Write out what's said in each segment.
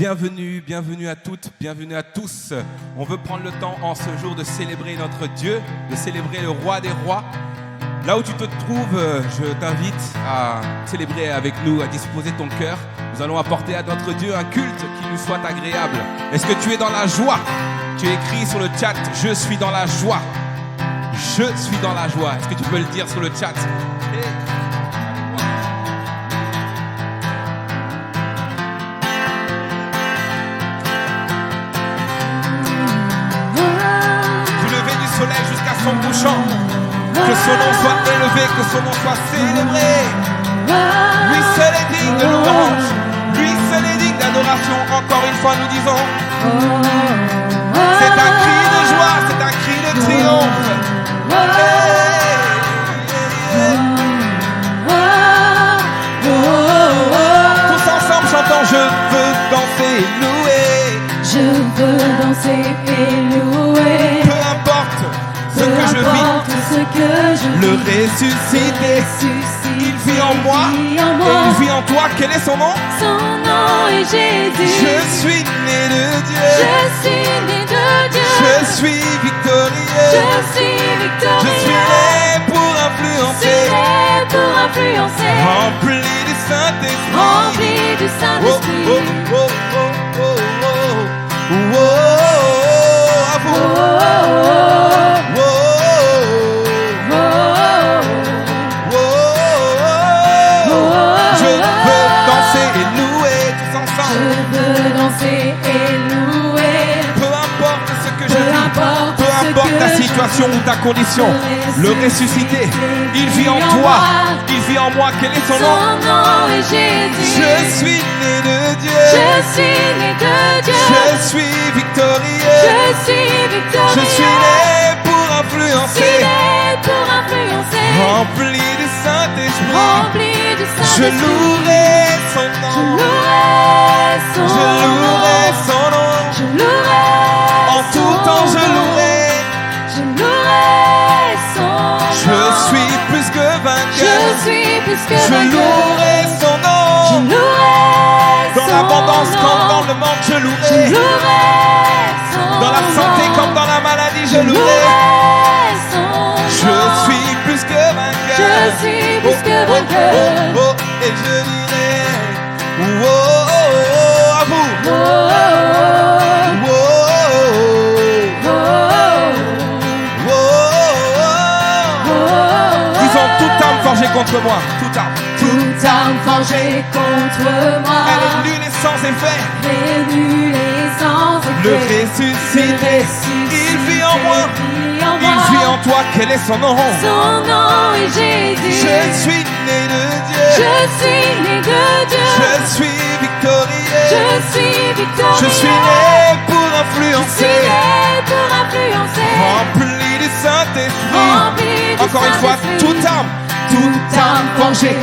Bienvenue, bienvenue à toutes, bienvenue à tous. On veut prendre le temps en ce jour de célébrer notre Dieu, de célébrer le roi des rois. Là où tu te trouves, je t'invite à célébrer avec nous, à disposer ton cœur. Nous allons apporter à notre Dieu un culte qui nous soit agréable. Est-ce que tu es dans la joie? Tu écris sur le chat, je suis dans la joie. Je suis dans la joie. Est-ce que tu peux le dire sur le chat? Soleil jusqu'à son couchant, que son nom soit élevé, que son nom soit célébré. Lui seul est digne de louange, lui seul est digne d'adoration. Encore une fois nous disons, c'est un cri de joie, c'est un cri de triomphe. Tous ensemble chantons, je veux danser et louer. Je veux danser et louer. Ce que je vis, le ressuscité, il vit en moi, et il vit en toi. Quel est son nom? Son nom est Jésus. Je suis né de Dieu. Je suis né de Dieu. Je suis victorieux. Je suis victorieux. Je suis né pour influencer. Rempli du Saint-Esprit. Rempli du Saint-Esprit. Oh, oh, oh, oh, oh, oh, oh, oh, à vous. Peu importe ta situation ou ta condition, le ressuscité, il vit en toi, il vit en moi. Quel est son nom? Son nom est Jésus. Je suis né de Dieu. Je suis né de Dieu. Je suis victorieux. Je suis victorieux. Je suis né pour influencer. Rempli du Saint-Esprit. Rempli du Saint-Esprit. Je louerai son nom. Je louerai son nom. Je louerai en tout temps, je louerai. Je louerai son nom. Je suis plus que vainqueur. Je suis plus que vainqueur. Je louerai son nom. Je louerai dans l'abondance comme dans le manque, je louerai. Je louerai son nom. Dans la santé comme dans la maladie, je louerai. Je suis plus que vainqueur. Je suis plus que vainqueur. Oh, oh, oh, et je dirai, oh, oh, oh, oh, à vous. Oh, oh, oh, oh, oh, oh. Disons toute arme forgée contre moi. Toute arme. Toute arme forgée contre moi. Elle est nulle et sans effet. Elle est nulle et sans effet. Le ressuscité, il vit en moi. Il vit en toi. Quel est son nom? Son nom est Jésus. Je suis né de Dieu. Je suis né de Dieu. Je suis victorieux. Je suis victorieux. Je suis né pour influencer. Rempli du Saint-Esprit. Encore une fois, toute arme forgée.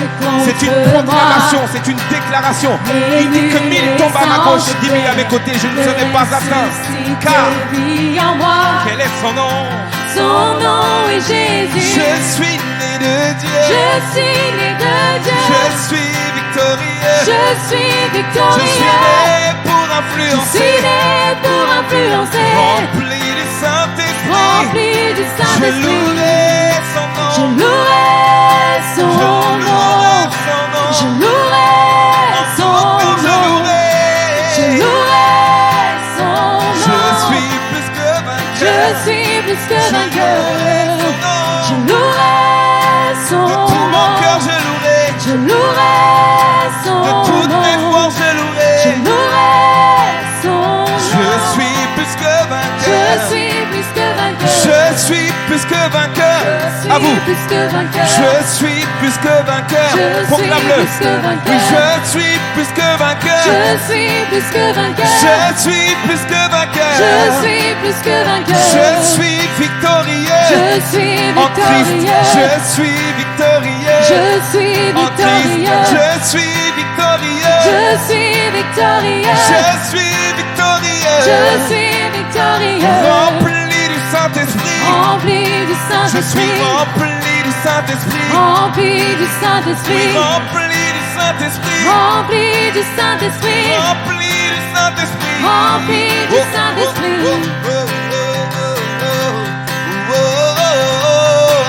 C'est une proclamation, c'est une déclaration. Il dit que 1000 tombent à ma gauche, 10 000 à mes côtés, je ne serai pas atteint. Car, quel est son nom? Son nom est Jésus. Je suis né de Dieu. Je suis né de Dieu. Je suis victorieux. Je suis victorieux. Je suis né pour influencer. Rempli du Saint-Esprit. Je louerai son nom. Je louerai son nom. Je louerai son nom. Je louerai son nom. Je suis plus que vainqueur. Je suis plus que vainqueur. Je louerai son nom. De tout mon cœur, je louerai. Je louerai son nom. De toutes mes forces, je louerai. Je louerai son nom. Je suis plus que vainqueur. Je suis plus que vainqueur. Je suis plus que vainqueur. À vous. Je suis plus que vainqueur. Je suis plus que vainqueur. Proclame-le. Oui, je suis plus que vainqueur. Je suis plus que vainqueur. Je suis plus que vainqueur. Je suis plus que vainqueur. Je suis victorieux. Je suis En Christ, victorieux. je suis victorieux. Je suis En Christ, victorieux. je suis victorieux. Je suis victorieux. Je suis victorieux. Je suis victorieux. Rempli du Saint-Esprit. Rempli du Je Saint-Esprit. suis rempli du Saint-Esprit. Rempli du Saint-Esprit. Rempli du Saint-Esprit. Rempli du Saint-Esprit. Rempli du Saint-Esprit. Rempli du Saint-Esprit.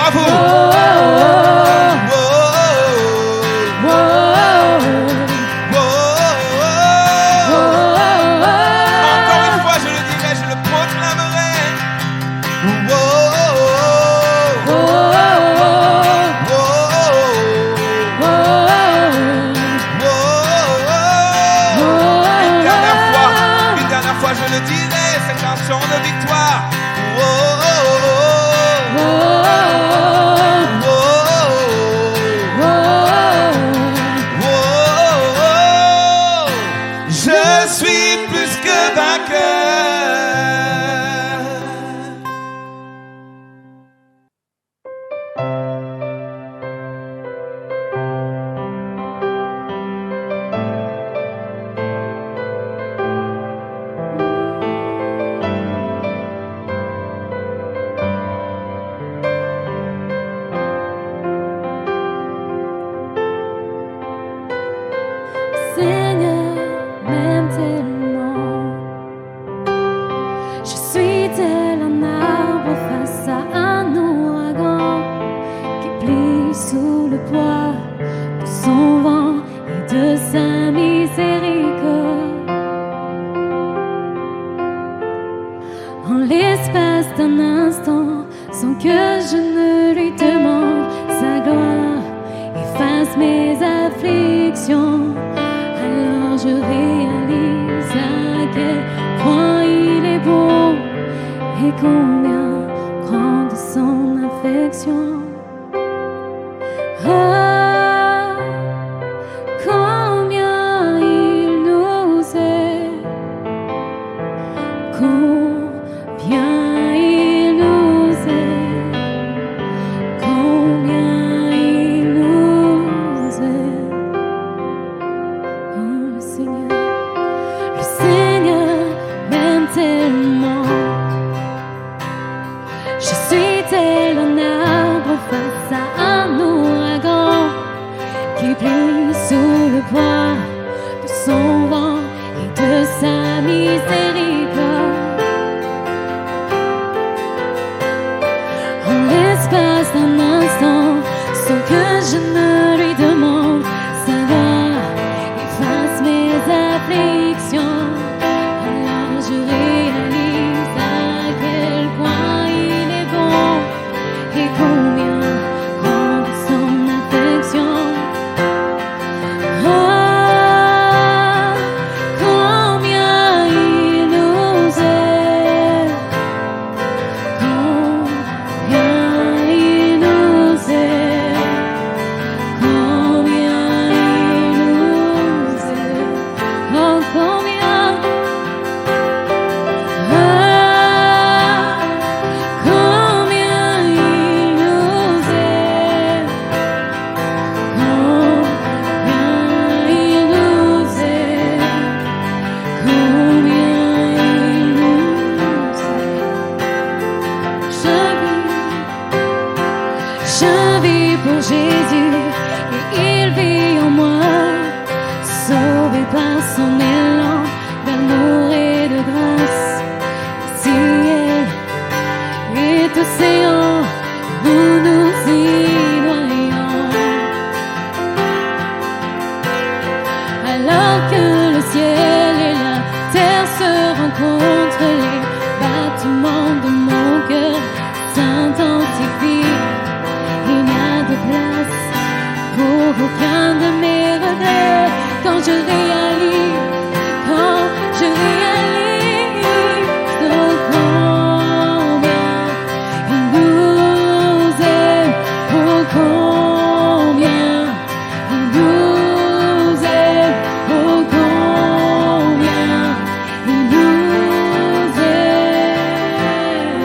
À vous. Encore une fois, je le dirai, je le proclamerai. Une dernière fois, je le dirai, c'est un chant de victoire. Je suis plus que vainqueur. Seigneur m'aime tellement. Je suis tel un arbre face à un ouragan qui plie sous le poids de son vent et de sa miséricorde. En l'espace d'un instant, sans que je ne lui demande, sa gloire efface mes afflictions. Alors je réalise à quel point il est bon et combien grande son affection. Ah, combien il nous aime, combien il nous aime, combien il nous aime. Oh, le Seigneur m'aime tellement. Je suis tel un arbre face à un ouragan qui plie sous le poids de son vent et de sa miséricorde. En l'espace d'un instant, sans que je ne lui demande, sa gloire efface mes afflictions. Alors je réalise à quel point il est bon et combien grande son affection. Ah, combien il nous aime, combien il nous aime, combien il nous aime, oh combien, ah, combien il nous aime, combien il nous aime, combien il nous aime. Je vis pour Jésus et il vit en moi, sauvé par son élan d'amour et de grâce. Ciel est océan, nous nous y noyons. Alors que le ciel et la terre se rencontrent, les battements de mon cœur s'intensifient. Il n'y a de place pour aucun de mes regrets quand je réalise oh, combien il nous aime, oh combien il nous aime, oh combien il nous aime.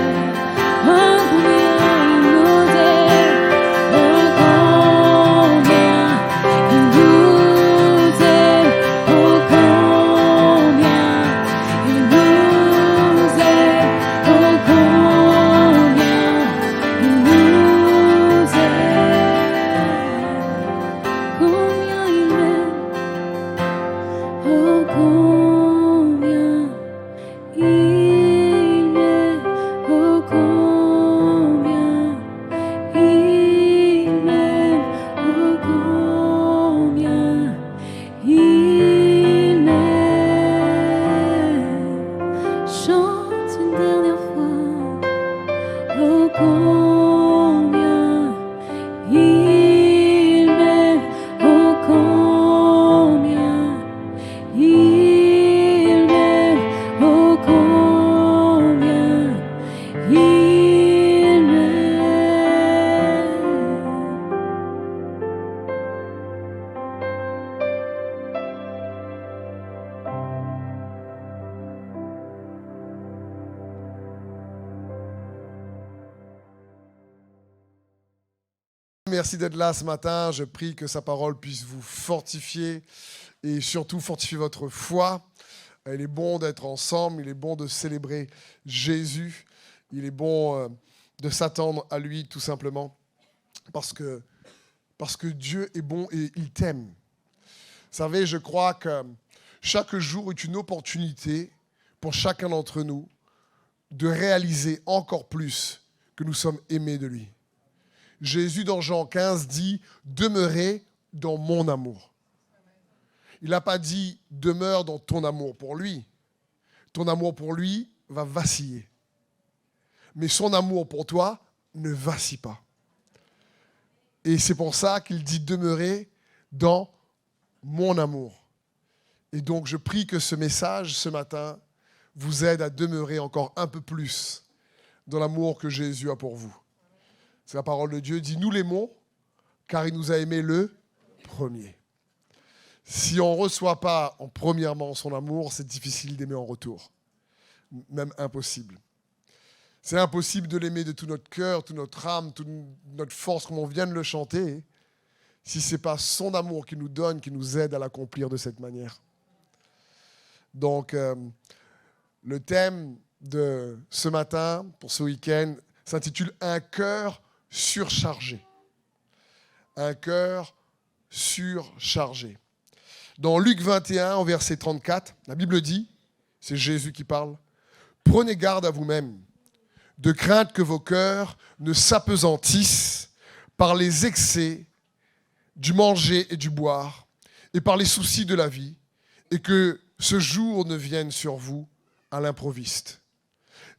merci d'être là ce matin. Je prie que sa parole puisse vous fortifier et surtout fortifier votre foi. Il est bon d'être ensemble, il est bon de célébrer Jésus. Il est bon de s'attendre à lui tout simplement parce que Dieu est bon et il t'aime. Vous savez, je crois que chaque jour est une opportunité pour chacun d'entre nous de réaliser encore plus que nous sommes aimés de lui. Jésus, dans Jean 15, dit « Demeurez dans mon amour ». Il n'a pas dit « Demeure dans ton amour pour lui ». Ton amour pour lui va vaciller. Mais son amour pour toi ne vacille pas. Et c'est pour ça qu'il dit « Demeurez dans mon amour ». Et donc, je prie que ce message, ce matin, vous aide à demeurer encore un peu plus dans l'amour que Jésus a pour vous. C'est la parole de Dieu, dit « Nous l'aimons, car il nous a aimés le premier ». Si on ne reçoit pas en premièrement son amour, c'est difficile d'aimer en retour. Même impossible. C'est impossible de l'aimer de tout notre cœur, toute notre âme, toute notre force, comme on vient de le chanter, si ce n'est pas son amour qui nous donne, qui nous aide à l'accomplir de cette manière. Donc, le thème de ce matin, pour ce week-end, s'intitule « Un cœur surchargé ». Un cœur surchargé. Dans Luc 21, au verset 34, la Bible dit, c'est Jésus qui parle, « Prenez garde à vous-même, de crainte que vos cœurs ne s'apesantissent par les excès du manger et du boire, et par les soucis de la vie, et que ce jour ne vienne sur vous à l'improviste. »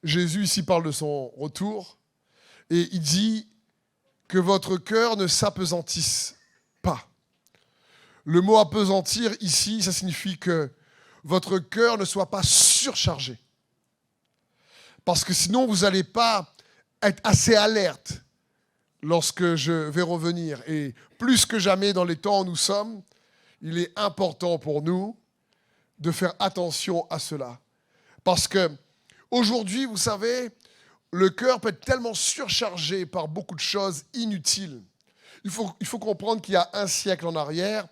Jésus ici parle de son retour, et il dit que votre cœur ne s'apesantisse pas. Le mot appesantir ici, ça signifie que votre cœur ne soit pas surchargé. Parce que sinon, vous n'allez pas être assez alerte lorsque je vais revenir. Et plus que jamais dans les temps où nous sommes, il est important pour nous de faire attention à cela. Parce que aujourd'hui, vous savez, le cœur peut être tellement surchargé par beaucoup de choses inutiles. Il faut comprendre qu'il y a un siècle en arrière,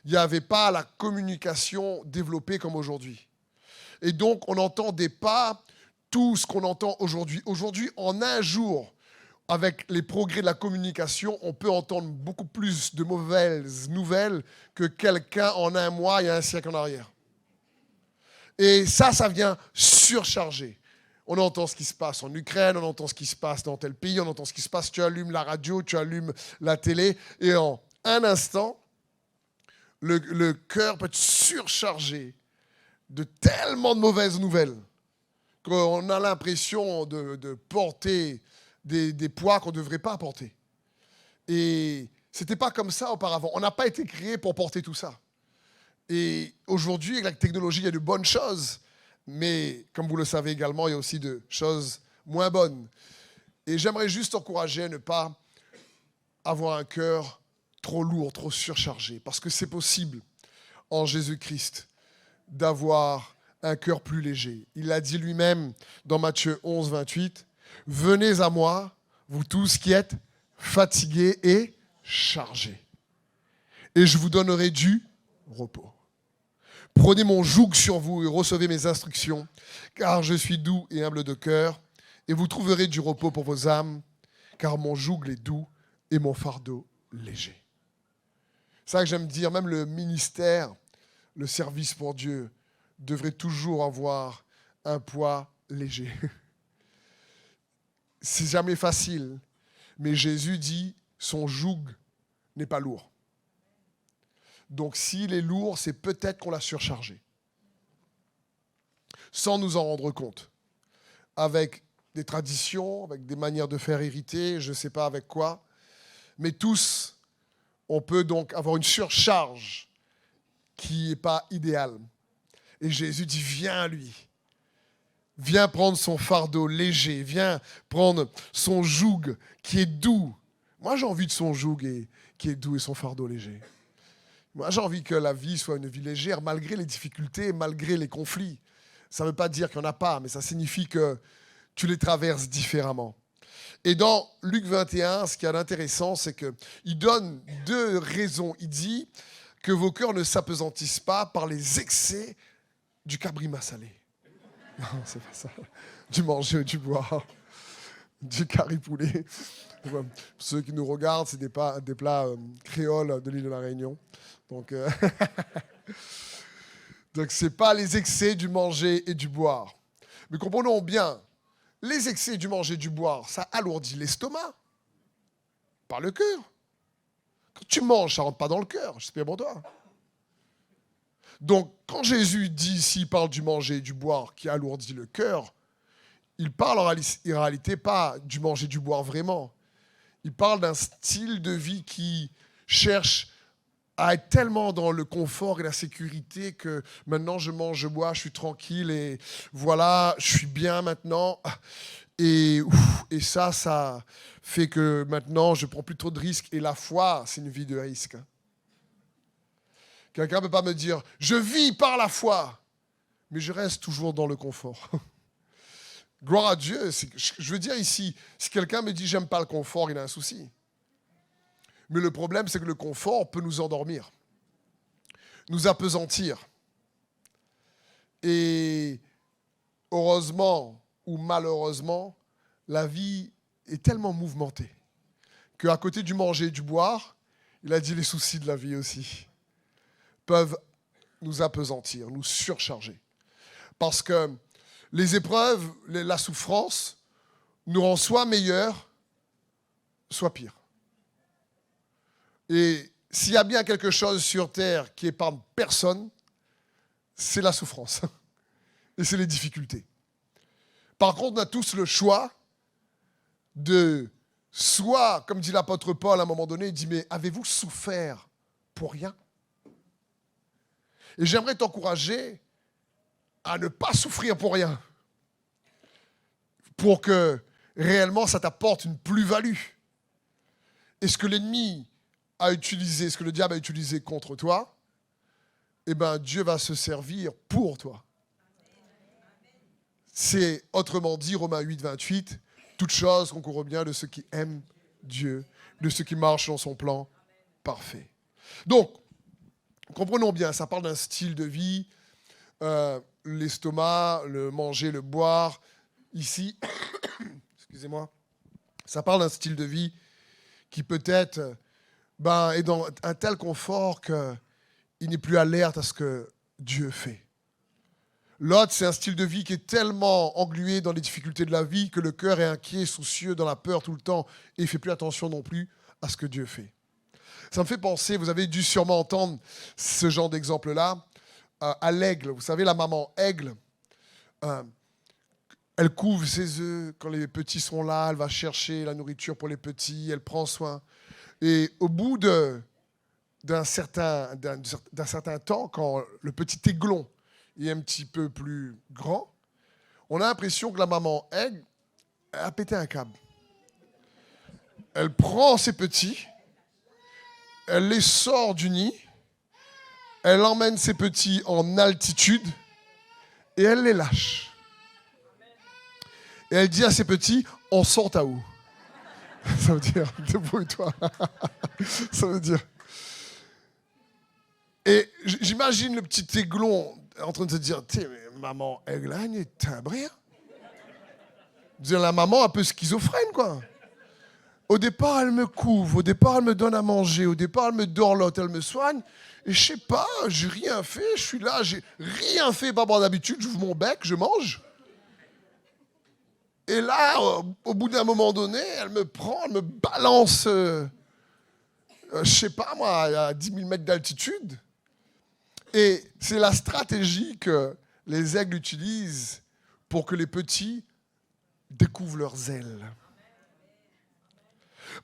il n'y avait pas la communication développée comme aujourd'hui. Et donc, on n'entendait pas tout ce qu'on entend aujourd'hui. Aujourd'hui, en un jour, avec les progrès de la communication, on peut entendre beaucoup plus de mauvaises nouvelles que quelqu'un en un mois, il y a un siècle en arrière. Et ça vient surcharger. On entend ce qui se passe en Ukraine, on entend ce qui se passe dans tel pays, on entend ce qui se passe, tu allumes la radio, tu allumes la télé, et en un instant, le cœur peut être surchargé de tellement de mauvaises nouvelles qu'on a l'impression de porter des poids qu'on ne devrait pas porter. Et ce n'était pas comme ça auparavant. On n'a pas été créé pour porter tout ça. Et aujourd'hui, avec la technologie, il y a de bonnes choses, mais comme vous le savez également, il y a aussi de choses moins bonnes. Et j'aimerais juste encourager à ne pas avoir un cœur trop lourd, trop surchargé, parce que c'est possible en Jésus-Christ d'avoir un cœur plus léger. Il l'a dit lui-même dans Matthieu 11, 28, « Venez à moi, vous tous qui êtes fatigués et chargés, et je vous donnerai du repos. Prenez mon joug sur vous et recevez mes instructions, car je suis doux et humble de cœur, et vous trouverez du repos pour vos âmes, car mon joug est doux et mon fardeau léger. » C'est ça que j'aime dire, même le ministère, le service pour Dieu, devrait toujours avoir un poids léger. C'est jamais facile, mais Jésus dit, son joug n'est pas lourd. Donc s'il est lourd, c'est peut-être qu'on l'a surchargé. Sans nous en rendre compte. Avec des traditions, avec des manières de faire hériter, je ne sais pas avec quoi. Mais tous, on peut donc avoir une surcharge qui n'est pas idéale. Et Jésus dit, viens à lui. Viens prendre son fardeau léger. Viens prendre son joug qui est doux. Moi, j'ai envie de son joug qui est doux et son fardeau léger. Moi, j'ai envie que la vie soit une vie légère, malgré les difficultés, malgré les conflits. Ça ne veut pas dire qu'il n'y en a pas, mais ça signifie que tu les traverses différemment. Et dans Luc 21, ce qui est intéressant, c'est qu'il donne 2 raisons. Il dit que vos cœurs ne s'apesantissent pas par les excès du cabrima salé. Non, c'est pas ça. Du manger, du boire, du caripoulet. Pour ceux qui nous regardent, c'est des plats créoles de l'île de la Réunion. Donc, donc ce n'est pas les excès du manger et du boire. Mais comprenons bien, les excès du manger et du boire, ça alourdit l'estomac, par le cœur. Quand tu manges, ça ne rentre pas dans le cœur, j'espère pour toi. Donc, quand Jésus dit ici, il parle du manger et du boire qui alourdit le cœur, il parle en réalité pas du manger et du boire vraiment. Il parle d'un style de vie qui cherche à être tellement dans le confort et la sécurité que maintenant je mange, je bois, je suis tranquille et voilà, je suis bien maintenant. Et ça fait que maintenant je prends plus trop de risques. Et la foi, c'est une vie de risque. Quelqu'un ne peut pas me dire, je vis par la foi, mais je reste toujours dans le confort. Gloire à Dieu. Je veux dire ici, si quelqu'un me dit, j'aime pas le confort, il a un souci. Mais le problème, c'est que le confort peut nous endormir, nous appesantir. Et heureusement ou malheureusement, la vie est tellement mouvementée qu'à côté du manger et du boire, il a dit les soucis de la vie aussi peuvent nous appesantir, nous surcharger. Parce que les épreuves, la souffrance nous rend soit meilleurs, soit pires. Et s'il y a bien quelque chose sur terre qui épargne personne, c'est la souffrance. Et c'est les difficultés. Par contre, on a tous le choix de soit, comme dit l'apôtre Paul à un moment donné, il dit, mais avez-vous souffert pour rien? Et j'aimerais t'encourager à ne pas souffrir pour rien. Pour que réellement ça t'apporte une plus-value. Et ce que l'ennemi a utilisé, ce que le diable a utilisé contre toi, eh bien Dieu va se servir pour toi. C'est autrement dit, Romains 8, 28, toute chose concourt au bien de ceux qui aiment Dieu, de ceux qui marchent dans son plan parfait. Donc, comprenons bien, ça parle d'un style de vie, l'estomac, le manger, le boire. Ici, excusez-moi, ça parle d'un style de vie qui peut-être est dans un tel confort qu'il n'est plus alerte à ce que Dieu fait. L'autre, c'est un style de vie qui est tellement englué dans les difficultés de la vie que le cœur est inquiet, soucieux, dans la peur tout le temps et il ne fait plus attention non plus à ce que Dieu fait. Ça me fait penser, vous avez dû sûrement entendre ce genre d'exemple-là, à l'aigle. Vous savez, la maman aigle, elle couve ses œufs. Quand les petits sont là, elle va chercher la nourriture pour les petits, elle prend soin. Et au bout d'un certain temps, quand le petit aiglon est un petit peu plus grand, on a l'impression que la maman aigle a pété un câble. Elle prend ses petits, elle les sort du nid, elle emmène ses petits en altitude et elle les lâche. Et elle dit à ses petits, on sort à où? Ça veut dire, débrouille-toi. Ça veut dire. Et j'imagine le petit aiglon en train de se dire, maman aiglane est timbrée. Dire la maman un peu schizophrène, quoi. Au départ, elle me couvre, au départ, elle me donne à manger, au départ, elle me dorlote, elle me soigne. Et je sais pas, j'ai rien fait, je suis là, j'ai rien fait par rapport à d'habitude, j'ouvre mon bec, je mange. Et là, au bout d'un moment donné, elle me prend, elle me balance, je sais pas moi, à 10 000 mètres d'altitude. Et c'est la stratégie que les aigles utilisent pour que les petits découvrent leurs ailes.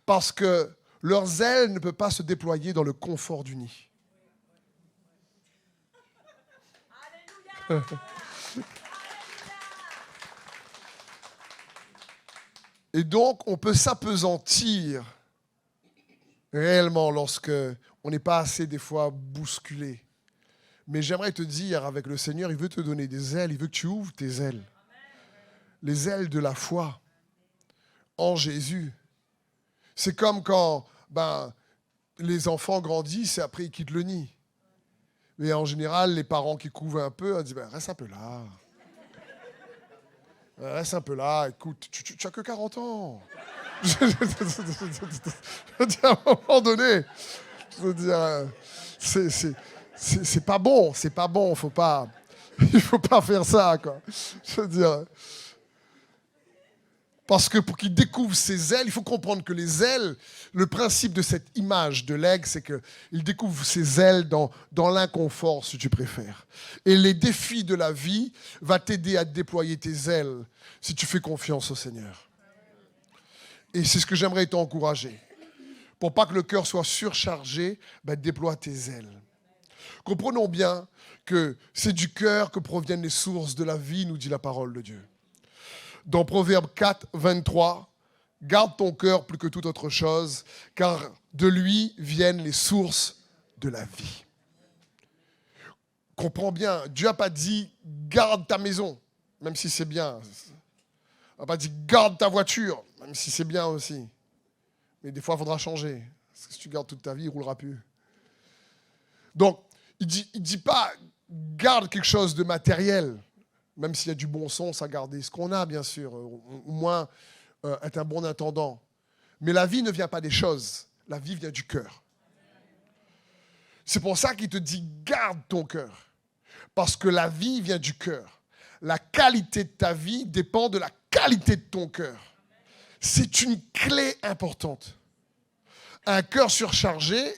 Parce que leurs ailes ne peuvent pas se déployer dans le confort du nid. Et donc, on peut s'appesantir réellement lorsque on n'est pas assez, des fois, bousculé. Mais j'aimerais te dire, avec le Seigneur, il veut te donner des ailes, il veut que tu ouvres tes ailes. Les ailes de la foi. en Jésus. C'est comme quand les enfants grandissent et après ils quittent le nid. Mais en général, les parents qui couvrent un peu, ils disent reste un peu là. Reste un peu là, écoute, tu as que 40 ans. Je veux dire, à un moment donné, je veux dire, c'est pas bon, il faut pas faire ça, quoi. Je veux dire, parce que pour qu'il découvre ses ailes, il faut comprendre que les ailes, le principe de cette image de l'aigle, c'est qu'il découvre ses ailes dans l'inconfort, si tu préfères. Et les défis de la vie vont t'aider à déployer tes ailes si tu fais confiance au Seigneur. Et c'est ce que j'aimerais t'encourager. Pour pas que le cœur soit surchargé, déploie tes ailes. Comprenons bien que c'est du cœur que proviennent les sources de la vie, nous dit la parole de Dieu. Dans Proverbe 4, 23, « Garde ton cœur plus que toute autre chose, car de lui viennent les sources de la vie. » Comprends bien, Dieu n'a pas dit « Garde ta maison », même si c'est bien. Il n'a pas dit « Garde ta voiture », même si c'est bien aussi. Mais des fois, il faudra changer. Parce que si tu gardes toute ta vie, il ne roulera plus. Donc, il dit pas « Garde quelque chose de matériel ». Même s'il y a du bon sens à garder ce qu'on a, bien sûr, au moins être un bon intendant. Mais la vie ne vient pas des choses, la vie vient du cœur. C'est pour ça qu'il te dit garde ton cœur, parce que la vie vient du cœur. La qualité de ta vie dépend de la qualité de ton cœur. C'est une clé importante. Un cœur surchargé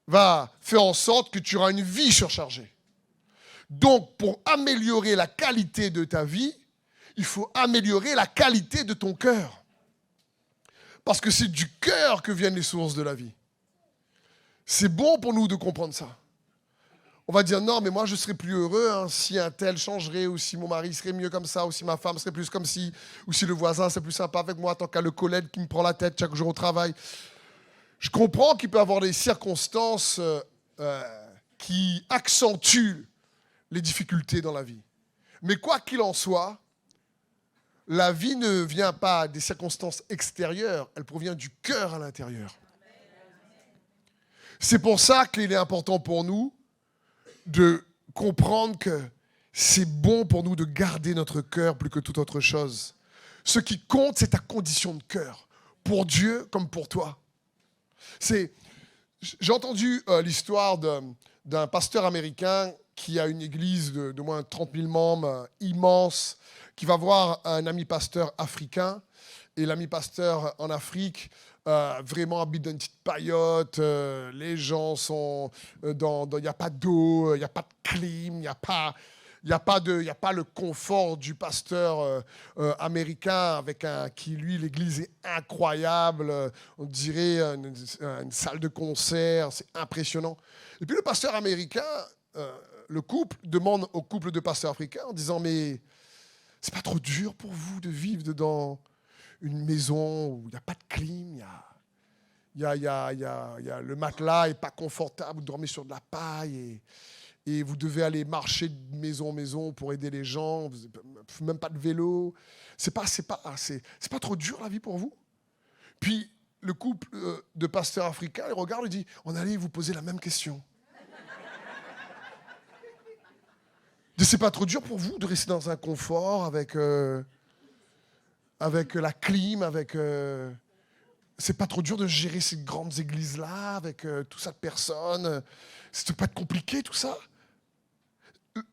va faire en sorte que tu auras une vie surchargée. Donc, pour améliorer la qualité de ta vie, il faut améliorer la qualité de ton cœur. Parce que c'est du cœur que viennent les sources de la vie. C'est bon pour nous de comprendre ça. On va dire, non, mais moi je serais plus heureux si un tel changerait, ou si mon mari serait mieux comme ça, ou si ma femme serait plus comme ci, ou si le voisin serait plus sympa avec moi, tant qu'à le collègue qui me prend la tête chaque jour au travail. Je comprends qu'il peut y avoir des circonstances qui accentuent les difficultés dans la vie. Mais quoi qu'il en soit, la vie ne vient pas des circonstances extérieures, elle provient du cœur à l'intérieur. C'est pour ça qu'il est important pour nous de comprendre que c'est bon pour nous de garder notre cœur plus que toute autre chose. Ce qui compte, c'est ta condition de cœur, pour Dieu comme pour toi. J'ai entendu l'histoire d'un pasteur américain qui a une église de moins de 30 000 membres, immense, qui va voir un ami pasteur africain. Et l'ami pasteur en Afrique vraiment habite dans une petite paillote. Les gens sont il n'y a pas d'eau, il n'y a pas de clim, il n'y a pas le confort du pasteur américain qui, lui, l'église est incroyable. On dirait une salle de concert, c'est impressionnant. Et puis le pasteur américain, le couple demande au couple de pasteurs africains en disant « Mais c'est pas trop dur pour vous de vivre dans une maison où il n'y a pas de clim, le matelas n'est pas confortable, vous dormez sur de la paille et vous devez aller marcher de maison en maison pour aider les gens, vous n'avez même pas de vélo. C'est pas trop dur la vie pour vous ?» Puis le couple de pasteurs africains, il regarde et dit « On allait vous poser la même question. » C'est pas trop dur pour vous de rester dans un confort avec la clim, c'est pas trop dur de gérer ces grandes églises-là avec tout ça de personnes. C'est pas compliqué tout ça.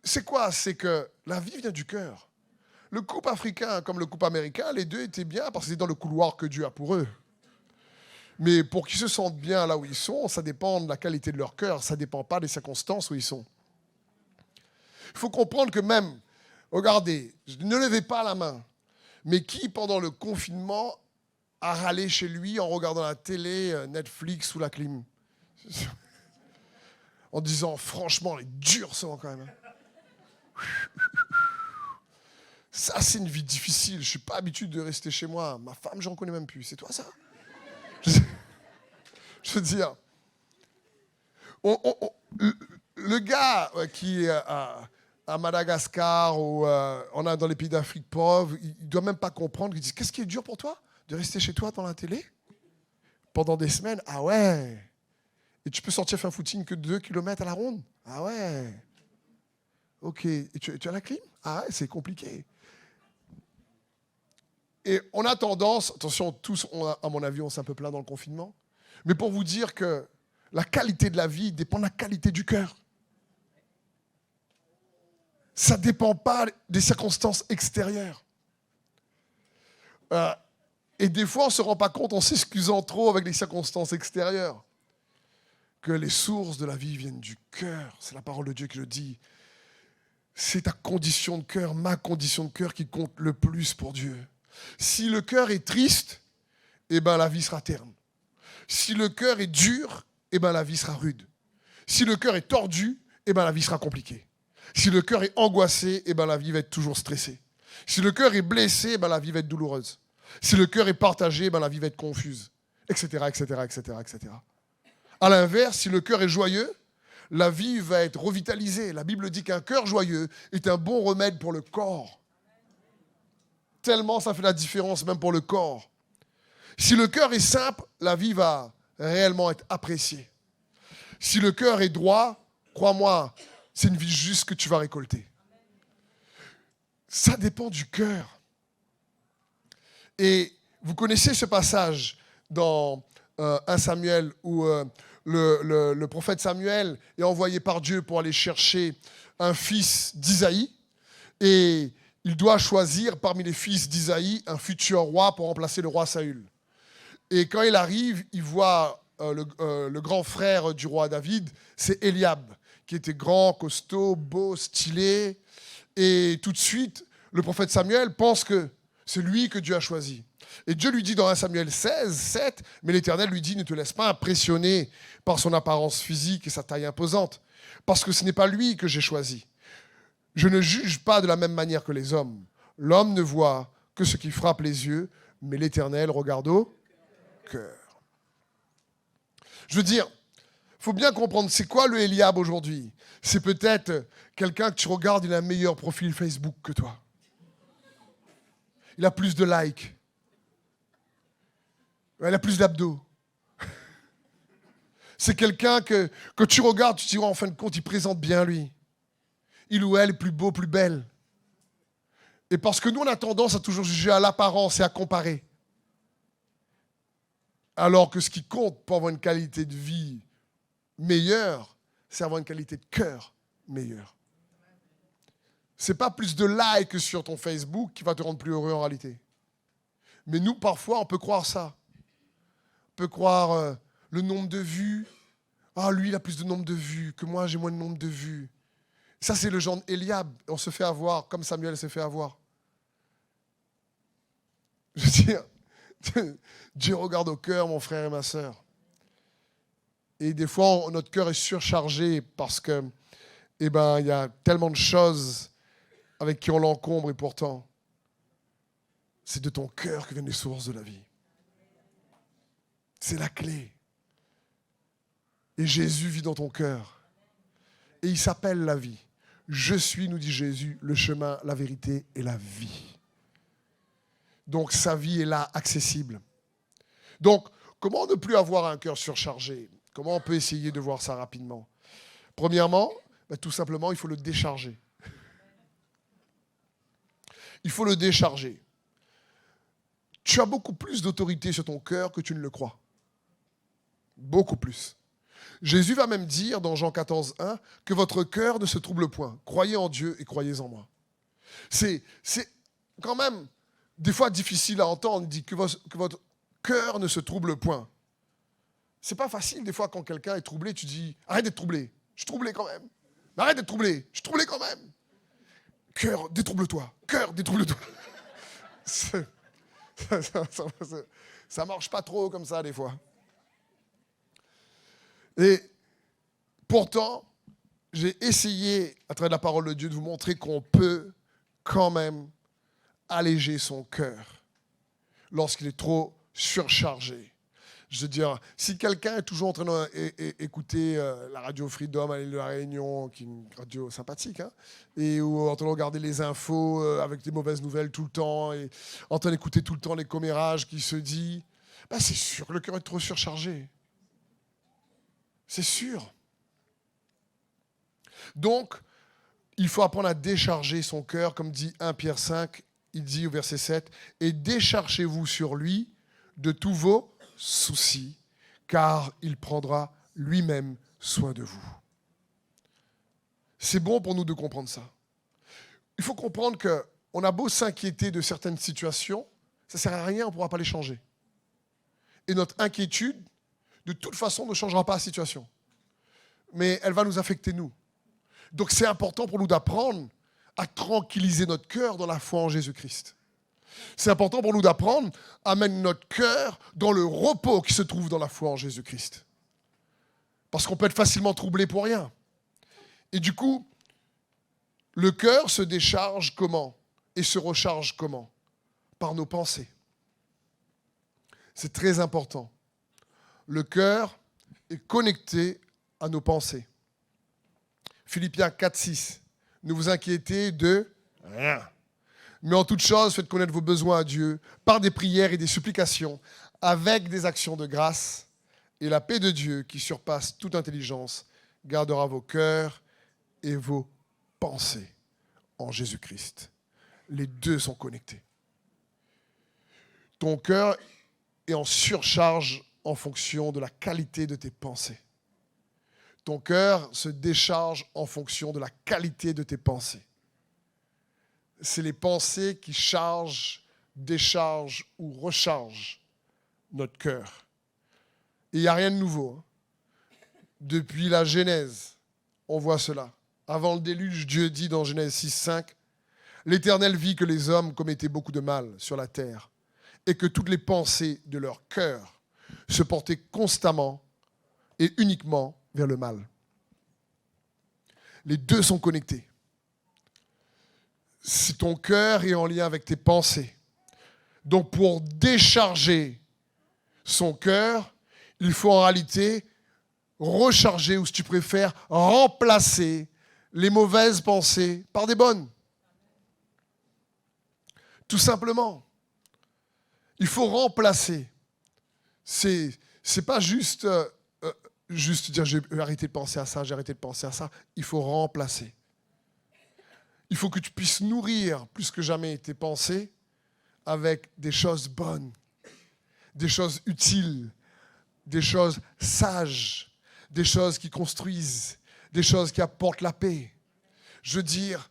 C'est quoi? C'est que la vie vient du cœur. Le couple africain comme le couple américain, les deux étaient bien parce que c'est dans le couloir que Dieu a pour eux. Mais pour qu'ils se sentent bien là où ils sont, ça dépend de la qualité de leur cœur, ça dépend pas des circonstances où ils sont. Il faut comprendre que même, regardez, ne levez pas la main, mais qui, pendant le confinement, a râlé chez lui en regardant la télé, Netflix ou la clim? En disant, franchement, les durs sont quand même. Ça, c'est une vie difficile. Je ne suis pas habitué de rester chez moi. Ma femme, je n'en connais même plus. C'est toi, ça? Je veux dire, le gars qui est à Madagascar ou dans les pays d'Afrique pauvre, il ne doit même pas comprendre. Il dit, qu'est-ce qui est dur pour toi? De rester chez toi devant la télé pendant des semaines? Ah ouais. Et tu peux sortir faire un footing que 2 km à la ronde? Ah ouais. Ok. Et tu as la clim? Ah ouais, c'est compliqué. Et on a tendance, attention, tous, à mon avis, on s'est un peu plaint dans le confinement, mais pour vous dire que la qualité de la vie dépend de la qualité du cœur. Ça ne dépend pas des circonstances extérieures. Et des fois, on ne se rend pas compte en s'excusant trop avec les circonstances extérieures que les sources de la vie viennent du cœur. C'est la parole de Dieu qui le dit. C'est ta condition de cœur, ma condition de cœur qui compte le plus pour Dieu. Si le cœur est triste, eh ben la vie sera terne. Si le cœur est dur, eh ben la vie sera rude. Si le cœur est tordu, eh ben la vie sera compliquée. Si le cœur est angoissé, eh ben la vie va être toujours stressée. Si le cœur est blessé, eh ben la vie va être douloureuse. Si le cœur est partagé, eh ben la vie va être confuse, etc., etc., etc., etc. À l'inverse, si le cœur est joyeux, la vie va être revitalisée. La Bible dit qu'un cœur joyeux est un bon remède pour le corps. Tellement ça fait la différence même pour le corps. Si le cœur est simple, la vie va réellement être appréciée. Si le cœur est droit, crois-moi, c'est une vie juste que tu vas récolter. Ça dépend du cœur. Et vous connaissez ce passage dans 1 Samuel où le prophète Samuel est envoyé par Dieu pour aller chercher un fils d'Isaïe. Et il doit choisir parmi les fils d'Isaïe un futur roi pour remplacer le roi Saül. Et quand il arrive, il voit le grand frère du roi David, c'est Eliab, qui était grand, costaud, beau, stylé. Et tout de suite, le prophète Samuel pense que c'est lui que Dieu a choisi. Et Dieu lui dit dans 1 Samuel 16, 7, mais l'Éternel lui dit, ne te laisse pas impressionner par son apparence physique et sa taille imposante, parce que ce n'est pas lui que j'ai choisi. Je ne juge pas de la même manière que les hommes. L'homme ne voit que ce qui frappe les yeux, mais l'Éternel regarde au cœur. Je veux dire, il faut bien comprendre, c'est quoi le Eliab aujourd'hui? C'est peut-être quelqu'un que tu regardes, il a un meilleur profil Facebook que toi. Il a plus de likes. Il a plus d'abdos. C'est quelqu'un que tu regardes, tu te dis, en fin de compte, il présente bien lui. Il ou elle est plus beau, plus belle. Et parce que nous, on a tendance à toujours juger à l'apparence et à comparer. Alors que ce qui compte pour avoir une qualité de vie meilleure, c'est avoir une qualité de cœur meilleure. Ce n'est pas plus de likes sur ton Facebook qui va te rendre plus heureux en réalité. Mais nous, parfois, on peut croire ça. On peut croire le nombre de vues. Ah, lui, il a plus de nombre de vues que moi, j'ai moins de nombre de vues. Ça, c'est le genre d'Eliab. On se fait avoir comme Samuel s'est fait avoir. Je veux dire, Dieu regarde au cœur, mon frère et ma sœur. Et des fois, notre cœur est surchargé parce que, il y a tellement de choses avec qui on l'encombre et pourtant, c'est de ton cœur que viennent les sources de la vie. C'est la clé. Et Jésus vit dans ton cœur. Et il s'appelle la vie. Je suis, nous dit Jésus, le chemin, la vérité et la vie. Donc sa vie est là, accessible. Donc, comment ne plus avoir un cœur surchargé? Comment on peut essayer de voir ça rapidement? Premièrement, tout simplement, il faut le décharger. Il faut le décharger. Tu as beaucoup plus d'autorité sur ton cœur que tu ne le crois. Beaucoup plus. Jésus va même dire dans Jean 14, 1 que votre cœur ne se trouble point. Croyez en Dieu et croyez en moi. C'est quand même des fois difficile à entendre. Il dit que votre cœur ne se trouble point. C'est pas facile des fois quand quelqu'un est troublé, tu dis arrête d'être troublé. Je suis troublé quand même. Mais arrête d'être troublé. Je suis troublé quand même. Cœur, détrouble-toi. Cœur, détrouble-toi. Ça marche pas trop comme ça des fois. Et pourtant, j'ai essayé, à travers la parole de Dieu, de vous montrer qu'on peut quand même alléger son cœur lorsqu'il est trop surchargé. Je veux dire, si quelqu'un est toujours en train d'écouter la radio Freedom, aller de la Réunion, qui est une radio sympathique, hein, et ou en train de regarder les infos avec des mauvaises nouvelles tout le temps, et en train d'écouter tout le temps les commérages qui se disent, ben c'est sûr que le cœur est trop surchargé. C'est sûr. Donc, il faut apprendre à décharger son cœur, comme dit 1 Pierre 5, il dit au verset 7, « Et déchargez-vous sur lui de tous vos soucis, car il prendra lui-même soin de vous. » C'est bon pour nous de comprendre ça. Il faut comprendre qu'on a beau s'inquiéter de certaines situations, ça ne sert à rien, on ne pourra pas les changer. Et notre inquiétude, de toute façon, ne changera pas la situation. Mais elle va nous affecter, nous. Donc c'est important pour nous d'apprendre à tranquilliser notre cœur dans la foi en Jésus-Christ. C'est important pour nous d'apprendre à mettre notre cœur dans le repos qui se trouve dans la foi en Jésus-Christ. Parce qu'on peut être facilement troublé pour rien. Et du coup, le cœur se décharge comment? Et se recharge comment? Par nos pensées. C'est très important. Le cœur est connecté à nos pensées. Philippiens 4:6. Ne vous inquiétez de rien. Mais en toute chose, faites connaître vos besoins à Dieu par des prières et des supplications, avec des actions de grâce. Et la paix de Dieu, qui surpasse toute intelligence, gardera vos cœurs et vos pensées en Jésus-Christ. Les deux sont connectés. Ton cœur est en surcharge en fonction de la qualité de tes pensées. Ton cœur se décharge en fonction de la qualité de tes pensées. C'est les pensées qui chargent, déchargent ou rechargent notre cœur. Et il n'y a rien de nouveau. Depuis la Genèse, on voit cela. Avant le déluge, Dieu dit dans Genèse 6:5, « L'Éternel vit que les hommes commettaient beaucoup de mal sur la terre et que toutes les pensées de leur cœur se portaient constamment et uniquement vers le mal. » Les deux sont connectés. Si ton cœur est en lien avec tes pensées, donc pour décharger son cœur, il faut en réalité recharger, ou si tu préfères, remplacer les mauvaises pensées par des bonnes. Tout simplement. Il faut remplacer. C'est pas juste dire j'ai arrêté de penser à ça, j'ai arrêté de penser à ça. Il faut remplacer. Il faut que tu puisses nourrir plus que jamais tes pensées avec des choses bonnes, des choses utiles, des choses sages, des choses qui construisent, des choses qui apportent la paix. Je veux dire,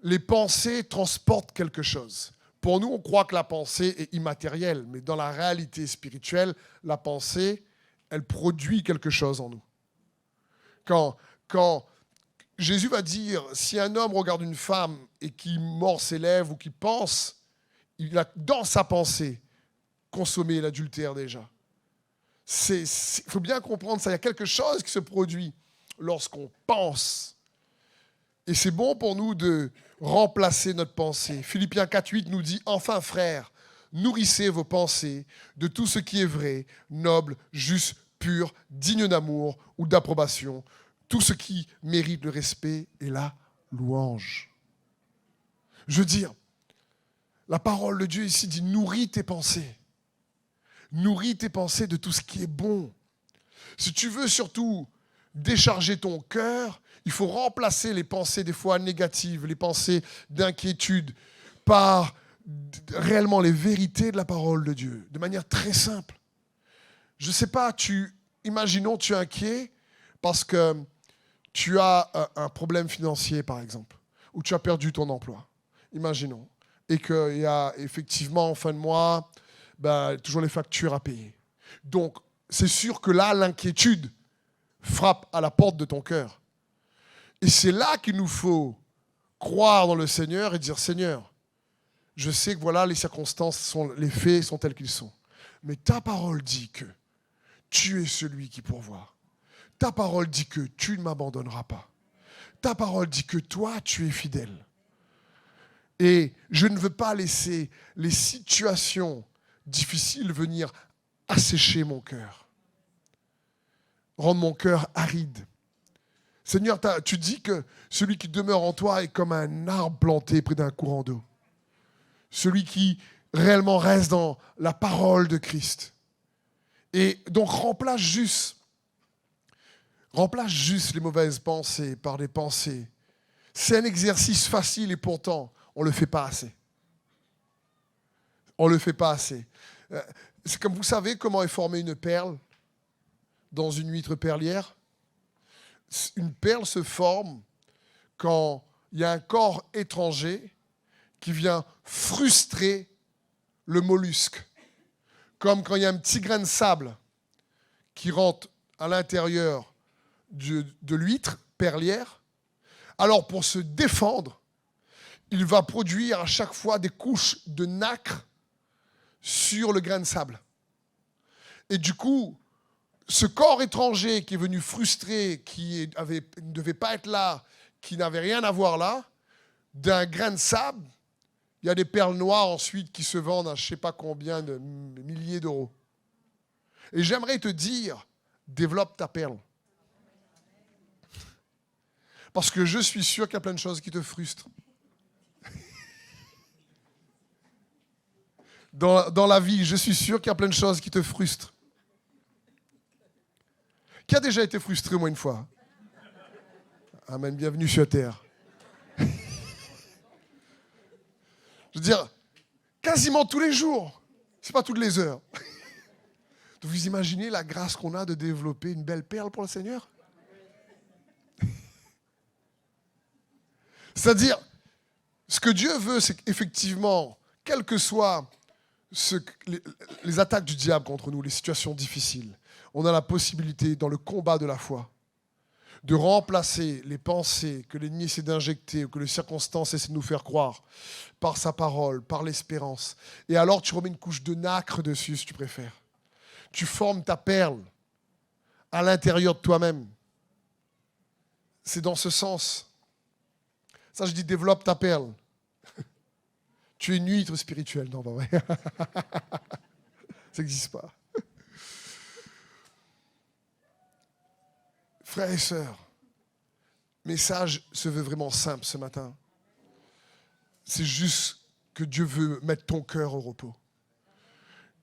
les pensées transportent quelque chose. Pour nous, on croit que la pensée est immatérielle, mais dans la réalité spirituelle, la pensée, elle produit quelque chose en nous. Quand Jésus va dire, si un homme regarde une femme et qui mord ses lèvres ou qui pense, il a dans sa pensée consommé l'adultère déjà. Il faut bien comprendre ça, il y a quelque chose qui se produit lorsqu'on pense. Et c'est bon pour nous de remplacer notre pensée. Philippiens 4:8 nous dit, « Enfin, frères, nourrissez vos pensées de tout ce qui est vrai, noble, juste, pur, digne d'amour ou d'approbation, tout ce qui mérite le respect et la louange. » Je veux dire, la parole de Dieu ici dit, nourris tes pensées. Nourris tes pensées de tout ce qui est bon. Si tu veux surtout décharger ton cœur, il faut remplacer les pensées des fois négatives, les pensées d'inquiétude, par réellement les vérités de la parole de Dieu, de manière très simple. Je ne sais pas, imaginons tu es inquiet parce que tu as un problème financier, par exemple, ou tu as perdu ton emploi, imaginons, et qu'il y a effectivement en fin de mois, toujours les factures à payer. Donc, c'est sûr que là, l'inquiétude frappe à la porte de ton cœur. Et c'est là qu'il nous faut croire dans le Seigneur et dire, Seigneur, je sais que voilà, les circonstances, les faits sont tels qu'ils sont. Mais ta parole dit que tu es celui qui pourvoit. Ta parole dit que tu ne m'abandonneras pas. Ta parole dit que toi, tu es fidèle. Et je ne veux pas laisser les situations difficiles venir assécher mon cœur. rendre mon cœur aride. Seigneur, tu dis que celui qui demeure en toi est comme un arbre planté près d'un courant d'eau. Celui qui réellement reste dans la parole de Christ. Et donc remplace juste les mauvaises pensées par des pensées. C'est un exercice facile et pourtant, on ne le fait pas assez. On ne le fait pas assez. C'est comme vous savez comment est formée une perle dans une huître perlière. Une perle se forme quand il y a un corps étranger qui vient frustrer le mollusque. Comme quand il y a un petit grain de sable qui rentre à l'intérieur de l'huître perlière. Alors pour se défendre, il va produire à chaque fois des couches de nacre sur le grain de sable. Et du coup, ce corps étranger qui est venu frustrer, qui ne devait pas être là, qui n'avait rien à voir là, d'un grain de sable, il y a des perles noires ensuite qui se vendent à je ne sais pas combien de milliers d'euros. Et j'aimerais te dire, développe ta perle. Parce que je suis sûr qu'il y a plein de choses qui te frustrent. Dans la vie, je suis sûr qu'il y a plein de choses qui te frustrent. Qui a déjà été frustré, moi, une fois? Amen, bienvenue sur Terre. Je veux dire, quasiment tous les jours. C'est pas toutes les heures. Donc vous imaginez la grâce qu'on a de développer une belle perle pour le Seigneur? C'est-à-dire, ce que Dieu veut, c'est qu'effectivement, quelles que soient les attaques du diable contre nous, les situations difficiles, on a la possibilité, dans le combat de la foi, de remplacer les pensées que l'ennemi essaie d'injecter ou que les circonstances essaient de nous faire croire par sa parole, par l'espérance. Et alors, tu remets une couche de nacre dessus, si tu préfères. Tu formes ta perle à l'intérieur de toi-même. C'est dans ce sens. Ça, je dis, développe ta perle. Tu es une huître spirituelle. Non, pas vrai. Ça n'existe pas. Frères et sœurs, le message se veut vraiment simple ce matin. C'est juste que Dieu veut mettre ton cœur au repos.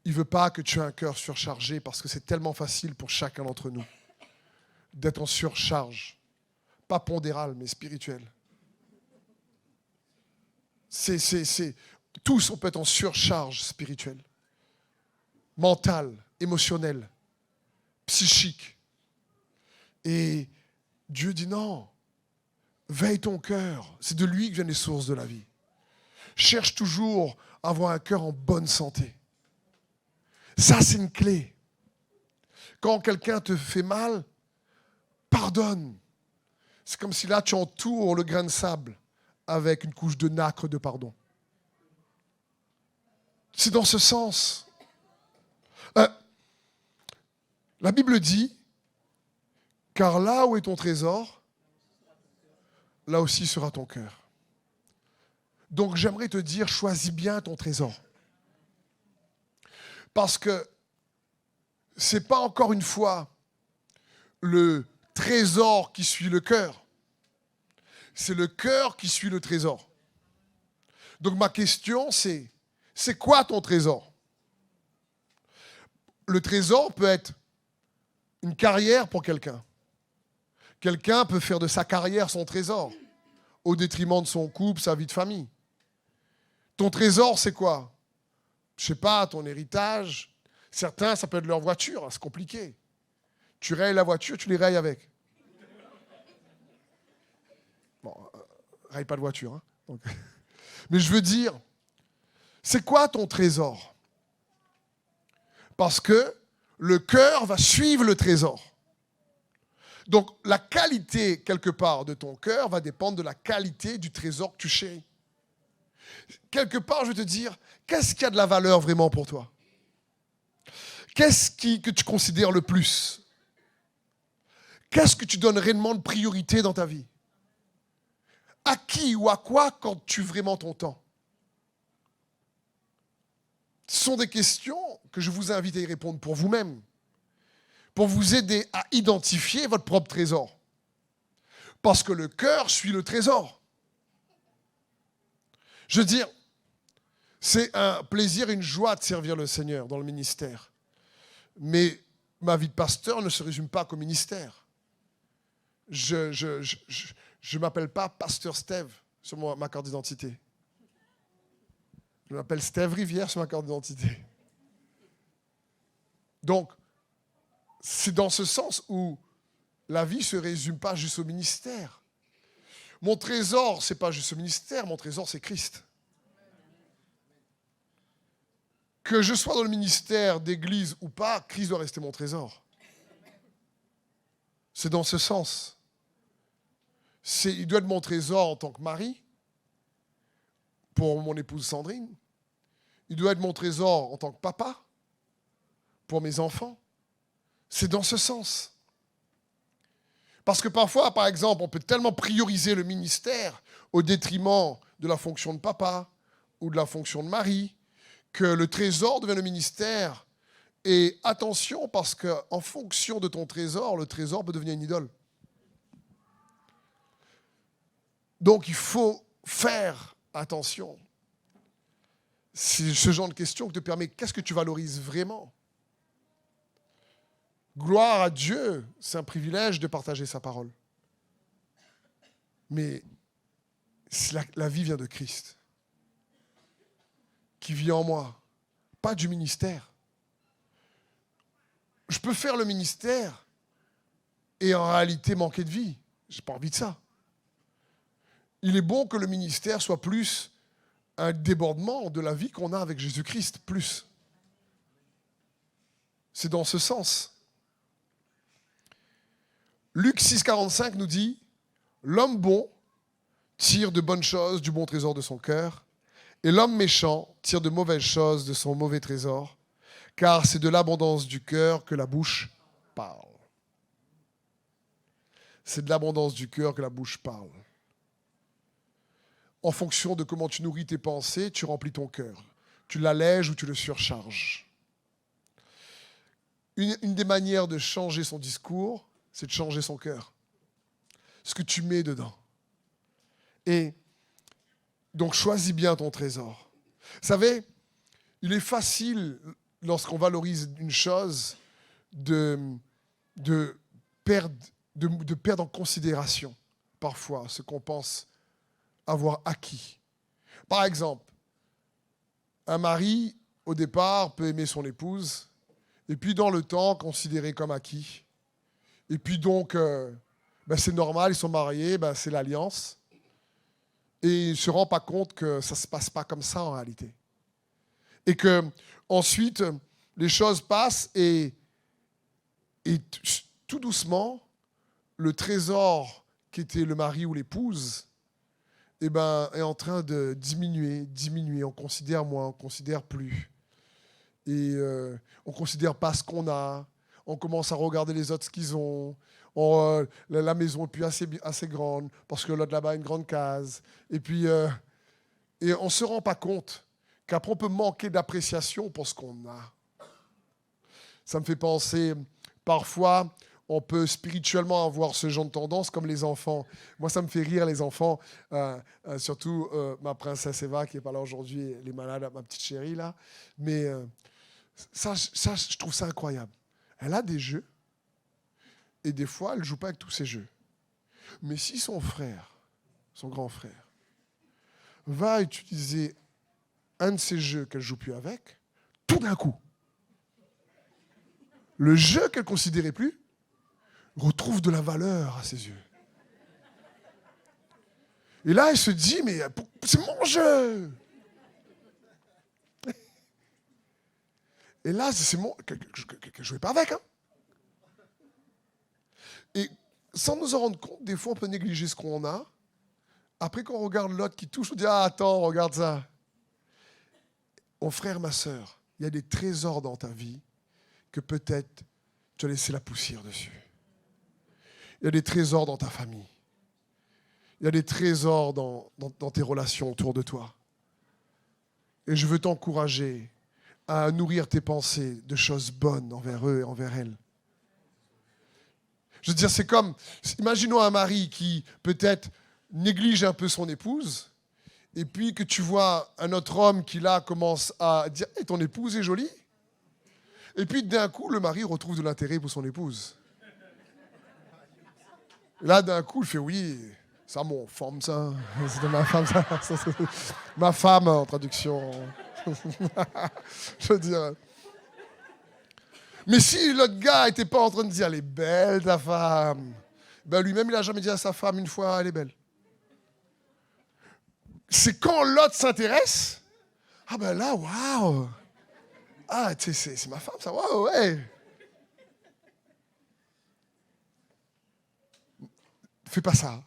Il ne veut pas que tu aies un cœur surchargé parce que c'est tellement facile pour chacun d'entre nous d'être en surcharge. Pas pondérale, mais spirituelle. Tous, on peut être en surcharge spirituelle, mentale, émotionnelle, psychique. Et Dieu dit non, veille ton cœur, c'est de lui que viennent les sources de la vie. Cherche toujours à avoir un cœur en bonne santé. Ça, c'est une clé. Quand quelqu'un te fait mal, pardonne. C'est comme si là, tu entoures le grain de sable avec une couche de nacre de pardon. C'est dans ce sens. La Bible dit, car là où est ton trésor, là aussi sera ton cœur. Donc j'aimerais te dire, choisis bien ton trésor. Parce que ce n'est pas encore une fois le trésor qui suit le cœur. C'est le cœur qui suit le trésor. Donc ma question c'est quoi ton trésor? Le trésor peut être une carrière pour quelqu'un. Quelqu'un peut faire de sa carrière son trésor, au détriment de son couple, sa vie de famille. Ton trésor, c'est quoi? Je ne sais pas, ton héritage. Certains, ça peut être leur voiture, c'est compliqué. Tu rayes la voiture, tu les rayes avec. Bon, raye pas de voiture. Hein. Donc, mais je veux dire, c'est quoi ton trésor? Parce que le cœur va suivre le trésor. Donc, la qualité, quelque part, de ton cœur va dépendre de la qualité du trésor que tu chéris. Quelque part, je veux te dire, qu'est-ce qui a de la valeur vraiment pour toi? Qu'est-ce que tu considères le plus? Qu'est-ce que tu donnes réellement de priorité dans ta vie? À qui ou à quoi accordes-tu vraiment ton temps? Ce sont des questions que je vous invite à y répondre pour vous-même. pour vous aider à identifier votre propre trésor. Parce que le cœur suit le trésor. Je veux dire, c'est un plaisir, une joie de servir le Seigneur dans le ministère. Mais ma vie de pasteur ne se résume pas qu'au ministère. Je ne m'appelle pas Pasteur Steve sur ma carte d'identité. Je m'appelle Steve Rivière sur ma carte d'identité. Donc, c'est dans ce sens où la vie ne se résume pas juste au ministère. Mon trésor, ce n'est pas juste au ministère, mon trésor, c'est Christ. Que je sois dans le ministère d'église ou pas, Christ doit rester mon trésor. C'est dans ce sens. Il doit être mon trésor en tant que mari, pour mon épouse Sandrine. Il doit être mon trésor en tant que papa, pour mes enfants. C'est dans ce sens. Parce que parfois, par exemple, on peut tellement prioriser le ministère au détriment de la fonction de papa ou de la fonction de mari, que le trésor devient le ministère. Et attention, parce qu'en fonction de ton trésor, le trésor peut devenir une idole. Donc il faut faire attention. C'est ce genre de question qui te permet, qu'est-ce que tu valorises vraiment? Gloire à Dieu, c'est un privilège de partager sa parole. Mais la vie vient de Christ, qui vit en moi, pas du ministère. Je peux faire le ministère et en réalité manquer de vie. Je n'ai pas envie de ça. Il est bon que le ministère soit plus un débordement de la vie qu'on a avec Jésus-Christ, plus. C'est dans ce sens. Luc 6,45 nous dit « L'homme bon tire de bonnes choses du bon trésor de son cœur, et l'homme méchant tire de mauvaises choses de son mauvais trésor, car c'est de l'abondance du cœur que la bouche parle. » C'est de l'abondance du cœur que la bouche parle. En fonction de comment tu nourris tes pensées, tu remplis ton cœur. Tu l'allèges ou tu le surcharges. Une des manières de changer son discours, c'est de changer son cœur. Ce que tu mets dedans. Et donc, choisis bien ton trésor. Vous savez, il est facile, lorsqu'on valorise une chose, de perdre en considération, parfois, ce qu'on pense avoir acquis. Par exemple, un mari, au départ, peut aimer son épouse, et puis dans le temps, considérer comme acquis. Et puis donc, c'est normal, ils sont mariés, c'est l'alliance. Et il ne se rend pas compte que ça ne se passe pas comme ça en réalité. Et que ensuite, les choses passent et tout doucement, le trésor qui était le mari ou l'épouse est en train de diminuer. On considère moins, on considère plus. Et on ne considère pas ce qu'on a. On commence à regarder les autres ce qu'ils ont. La maison n'est plus assez grande parce que l'autre là-bas a une grande case. Et puis, et on ne se rend pas compte qu'après on peut manquer d'appréciation pour ce qu'on a. Ça me fait penser, parfois, on peut spirituellement avoir ce genre de tendance comme les enfants. Moi, ça me fait rire, les enfants, surtout ma princesse Eva qui n'est pas là aujourd'hui, elle est malade, ma petite chérie là. Mais ça, je trouve ça incroyable. Elle a des jeux et des fois, elle ne joue pas avec tous ses jeux. Mais si son frère, son grand frère, va utiliser un de ces jeux qu'elle ne joue plus avec, tout d'un coup, le jeu qu'elle ne considérait plus retrouve de la valeur à ses yeux. Et là, elle se dit, mais c'est mon jeu. Et là, c'est mon... que je ne jouais pas avec. Hein. Et sans nous en rendre compte, des fois, on peut négliger ce qu'on a. Après, quand on regarde l'autre qui touche, on dit, ah, attends, regarde ça. Mon frère, ma sœur, il y a des trésors dans ta vie que peut-être tu as laissé la poussière dessus. Il y a des trésors dans ta famille. Il y a des trésors dans tes relations autour de toi. Et je veux t'encourager à nourrir tes pensées de choses bonnes envers eux et envers elles. Je veux dire, c'est comme, imaginons un mari qui peut-être néglige un peu son épouse, et puis que tu vois un autre homme qui là commence à dire hey, ton épouse est jolie. Et puis d'un coup, le mari retrouve de l'intérêt pour son épouse. Et là, d'un coup, il fait oui, ça mon femme, ça. C'est de ma femme, ça. Ma femme, en traduction. Je veux dire. Mais si l'autre gars n'était pas en train de dire elle est belle ta femme, ben lui-même, il n'a jamais dit à sa femme une fois elle est belle. C'est quand l'autre s'intéresse, ah ben là, waouh! Ah, tu sais, c'est ma femme, ça, waouh, ouais! Fais pas ça.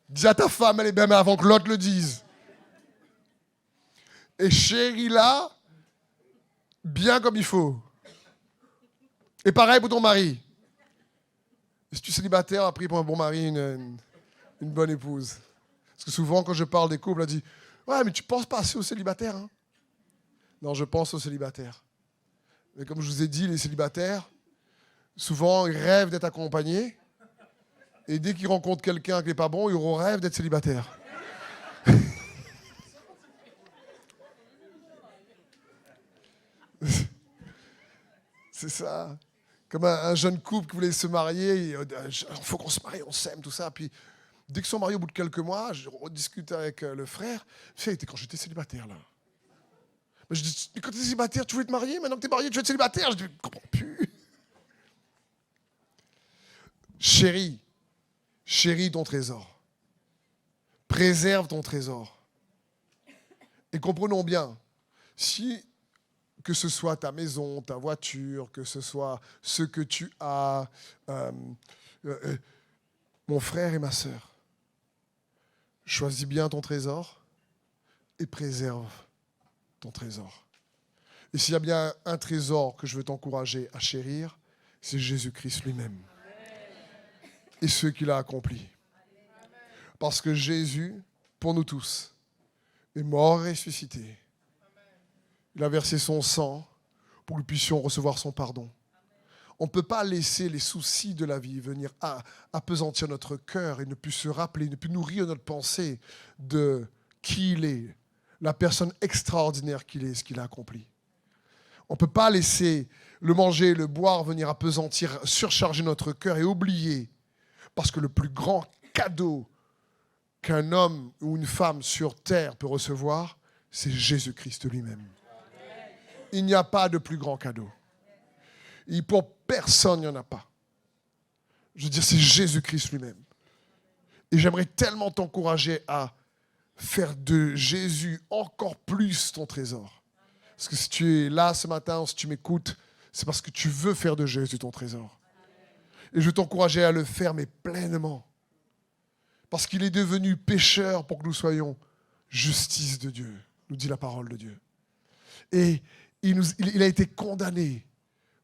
Dis à ta femme, elle est belle, mais avant que l'autre le dise. Et chérie là, bien comme il faut. Et pareil pour ton mari. Et si tu es célibataire, a pris pour un bon mari une bonne épouse. Parce que souvent, quand je parle des couples, on dit « Ouais, mais tu penses pas assez aux célibataires. Hein? » Non, je pense aux célibataires. Mais comme je vous ai dit, les célibataires, souvent, ils rêvent d'être accompagnés. Et dès qu'ils rencontrent quelqu'un qui n'est pas bon, ils auront rêve d'être célibataires. C'est ça. Comme un jeune couple qui voulait se marier, il faut qu'on se marie, on s'aime, tout ça. Puis dès qu'ils sont mariés au bout de quelques mois, je rediscute avec le frère. C'était quand j'étais célibataire, là. Mais je dis, mais quand tu es célibataire, tu voulais te marier? Maintenant que tu es marié, tu veux être célibataire? Je dis, je ne comprends plus. Chéris ton trésor. Préserve ton trésor. Et comprenons bien, si que ce soit ta maison, ta voiture, que ce soit ce que tu as, mon frère et ma sœur, choisis bien ton trésor et préserve ton trésor. Et s'il y a bien un trésor que je veux t'encourager à chérir, c'est Jésus-Christ lui-même et ce qu'il a accompli. Parce que Jésus, pour nous tous, est mort et ressuscité. Il a versé son sang pour que nous puissions recevoir son pardon. On ne peut pas laisser les soucis de la vie venir appesantir notre cœur et ne plus se rappeler, ne plus nourrir notre pensée de qui il est, la personne extraordinaire qu'il est, ce qu'il a accompli. On ne peut pas laisser le manger, le boire venir appesantir, surcharger notre cœur et oublier. Parce que le plus grand cadeau qu'un homme ou une femme sur terre peut recevoir, c'est Jésus-Christ lui-même. Il n'y a pas de plus grand cadeau. Et pour personne, il n'y en a pas. Je veux dire, c'est Jésus-Christ lui-même. Et j'aimerais tellement t'encourager à faire de Jésus encore plus ton trésor. Parce que si tu es là ce matin, si tu m'écoutes, c'est parce que tu veux faire de Jésus ton trésor. Et je veux t'encourager à le faire, mais pleinement. Parce qu'il est devenu pécheur pour que nous soyons justice de Dieu, nous dit la parole de Dieu. Et il a été condamné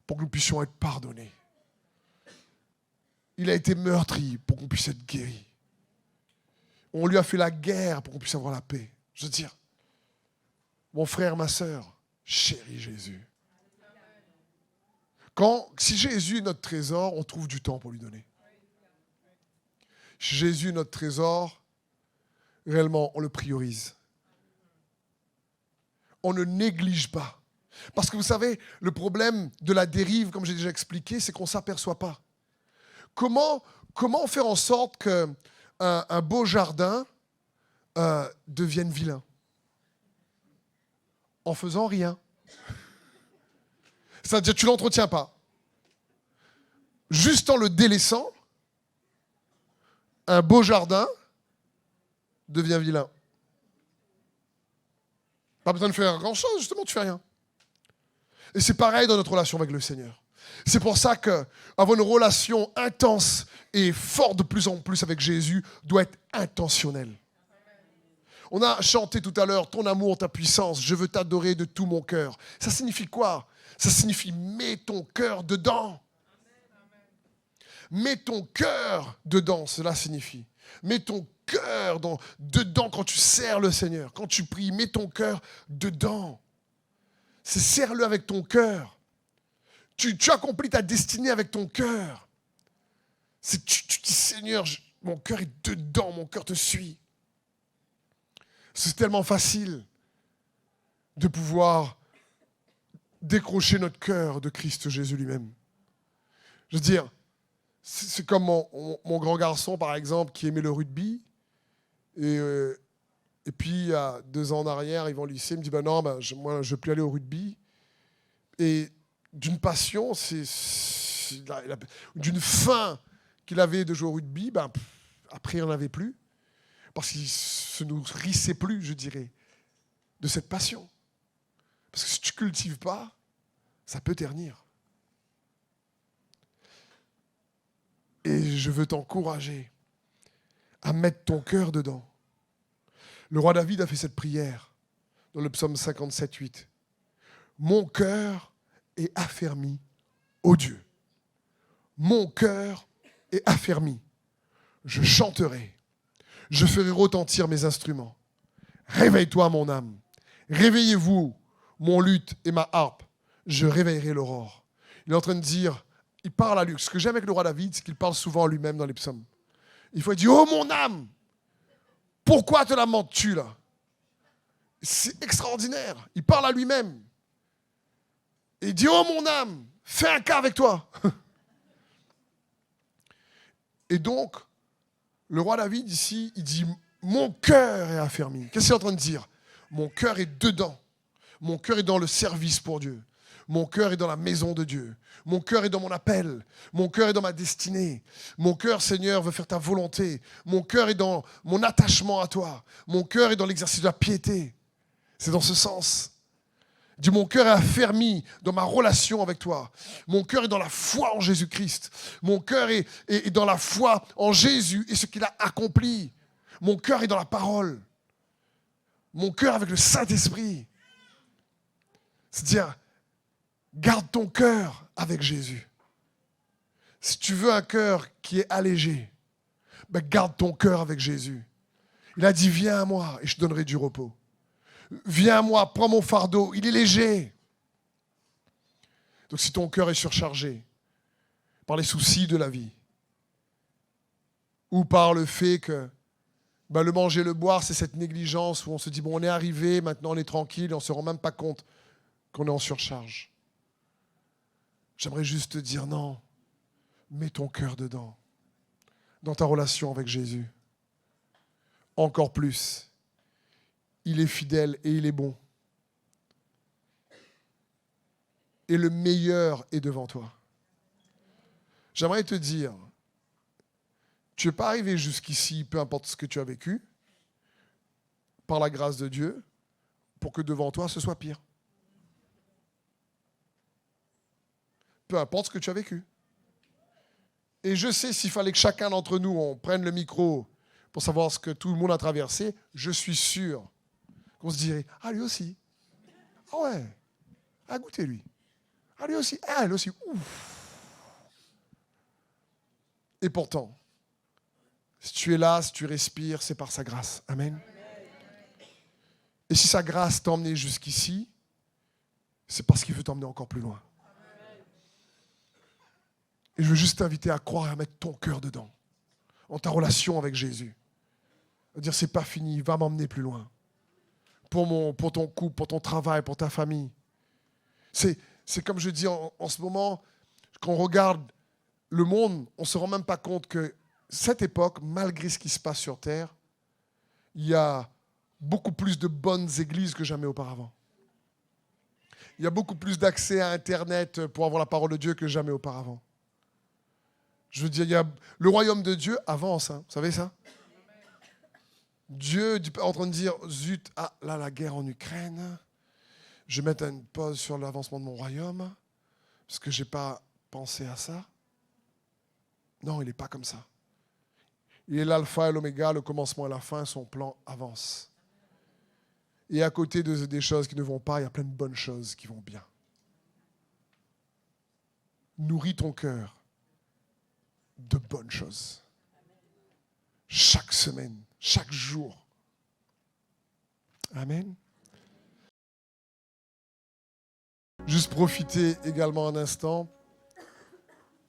pour que nous puissions être pardonnés. Il a été meurtri pour qu'on puisse être guéri. On lui a fait la guerre pour qu'on puisse avoir la paix. Je veux dire, mon frère, ma sœur, chéris Jésus. Si Jésus est notre trésor, on trouve du temps pour lui donner. Si Jésus est notre trésor, réellement, on le priorise. On ne néglige pas. Parce que vous savez, le problème de la dérive, comme j'ai déjà expliqué, c'est qu'on ne s'aperçoit pas. Comment faire en sorte qu'un beau jardin devienne vilain? En faisant rien. C'est-à-dire que tu ne l'entretiens pas. Juste en le délaissant, un beau jardin devient vilain. Pas besoin de faire grand-chose, justement, tu ne fais rien. Et c'est pareil dans notre relation avec le Seigneur. C'est pour ça qu'avoir une relation intense et forte de plus en plus avec Jésus doit être intentionnelle. On a chanté tout à l'heure, ton amour, ta puissance, je veux t'adorer de tout mon cœur. Ça signifie quoi? Ça signifie mets ton cœur dedans. Mets ton cœur dedans, cela signifie. Mets ton cœur dedans quand tu sers le Seigneur. Quand tu pries, mets ton cœur dedans. C'est serre-le avec ton cœur. Tu accomplis ta destinée avec ton cœur. Tu dis, Seigneur, mon cœur est dedans, mon cœur te suit. C'est tellement facile de pouvoir décrocher notre cœur de Christ Jésus lui-même. Je veux dire, c'est comme mon grand garçon, par exemple, qui aimait le rugby. Et puis, il y a 2 ans en arrière, il va au lycée, il me dit, non, moi, je ne veux plus aller au rugby. Et d'une passion, d'une faim qu'il avait de jouer au rugby, après, il n'en avait plus. Parce qu'il ne se nourrissait plus, je dirais, de cette passion. Parce que si tu ne cultives pas, ça peut ternir. Et je veux t'encourager à mettre ton cœur dedans. Le roi David a fait cette prière dans le psaume 57:8. Mon cœur est affermi, ô Dieu. Mon cœur est affermi. Je chanterai. Je ferai retentir mes instruments. Réveille-toi, mon âme. Réveillez-vous, mon luth et ma harpe. Je réveillerai l'aurore. Il est en train de dire, il parle à lui. Ce que j'aime avec le roi David, c'est qu'il parle souvent à lui-même dans les psaumes. Il faut dire, oh mon âme, pourquoi te lamentes-tu là? C'est extraordinaire. Il parle à lui-même. Et il dit, oh mon âme, fais un cas avec toi. Et donc, le roi David ici, il dit, mon cœur est affermi. Qu'est-ce qu'il est en train de dire? Mon cœur est dedans. Mon cœur est dans le service pour Dieu. Mon cœur est dans la maison de Dieu. Mon cœur est dans mon appel. Mon cœur est dans ma destinée. Mon cœur, Seigneur, veut faire ta volonté. Mon cœur est dans mon attachement à toi. Mon cœur est dans l'exercice de la piété. C'est dans ce sens. Dis, mon cœur est affermi dans ma relation avec toi. Mon cœur est dans la foi en Jésus-Christ. Mon cœur est dans la foi en Jésus et ce qu'il a accompli. Mon cœur est dans la parole. Mon cœur avec le Saint-Esprit. C'est-à-dire, garde ton cœur avec Jésus. Si tu veux un cœur qui est allégé, garde ton cœur avec Jésus. Il a dit, viens à moi et je te donnerai du repos. Viens à moi, prends mon fardeau, il est léger. Donc si ton cœur est surchargé par les soucis de la vie, ou par le fait que le manger, le boire, c'est cette négligence où on se dit, on est arrivé, maintenant on est tranquille, et on ne se rend même pas compte qu'on est en surcharge. J'aimerais juste te dire, non, mets ton cœur dedans, dans ta relation avec Jésus. Encore plus. Il est fidèle et il est bon. Et le meilleur est devant toi. J'aimerais te dire, tu n'es pas arrivé jusqu'ici, peu importe ce que tu as vécu, par la grâce de Dieu, pour que devant toi, ce soit pire. Peu importe ce que tu as vécu. Et je sais, s'il fallait que chacun d'entre nous, on prenne le micro pour savoir ce que tout le monde a traversé, je suis sûr qu'on se dirait, ah lui aussi, ah ouais, ah goûtez lui, ah lui aussi, ah lui aussi, ouf. Et pourtant, si tu es là, si tu respires, c'est par sa grâce. Amen. Et si sa grâce t'a emmené jusqu'ici, c'est parce qu'il veut t'emmener encore plus loin. Et je veux juste t'inviter à croire et à mettre ton cœur dedans, en ta relation avec Jésus. À dire, c'est pas fini, va m'emmener plus loin. Pour ton couple, pour ton travail, pour ta famille. C'est comme je dis en ce moment, quand on regarde le monde, on ne se rend même pas compte que cette époque, malgré ce qui se passe sur Terre, il y a beaucoup plus de bonnes églises que jamais auparavant. Il y a beaucoup plus d'accès à Internet pour avoir la parole de Dieu que jamais auparavant. Je veux dire, le royaume de Dieu avance, hein, vous savez ça? Dieu est en train de dire, zut, là la guerre en Ukraine, je vais mettre une pause sur l'avancement de mon royaume, parce que je n'ai pas pensé à ça. Non, il n'est pas comme ça. Il est l'alpha et l'oméga, le commencement et la fin, son plan avance. Et à côté des choses qui ne vont pas, il y a plein de bonnes choses qui vont bien. Nourris ton cœur de bonnes choses. Chaque semaine, chaque jour. Amen. Juste profiter également un instant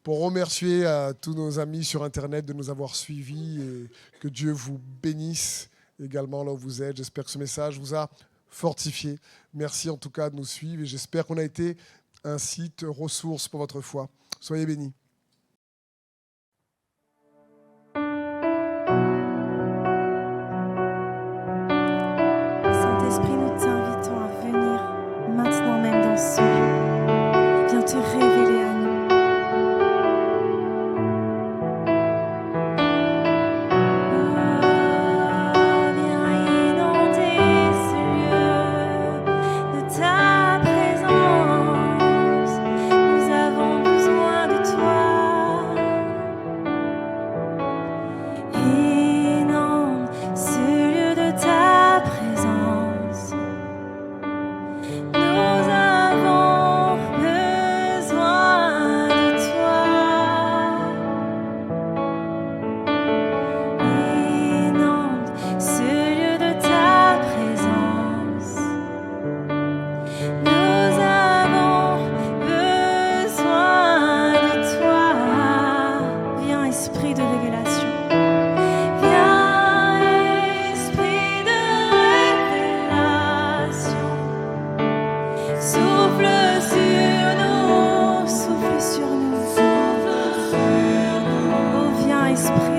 pour remercier à tous nos amis sur Internet de nous avoir suivis et que Dieu vous bénisse également là où vous êtes. J'espère que ce message vous a fortifié. Merci en tout cas de nous suivre et j'espère qu'on a été un site ressource pour votre foi. Soyez bénis. Saint-Esprit, nous t'invitons à venir maintenant même dans ce lieu. Viens te révéler à nous. Viens inonder ce lieu de ta présence. Nous avons besoin de toi. Inonde ce lieu de ta présence. Nous avons besoin de toi. Inonde ce lieu de ta présence. Nous avons besoin de toi. Viens, Esprit de révélation. Viens, Esprit de révélation. Souffle sur nous, souffle sur nous. Oh, viens, Esprit.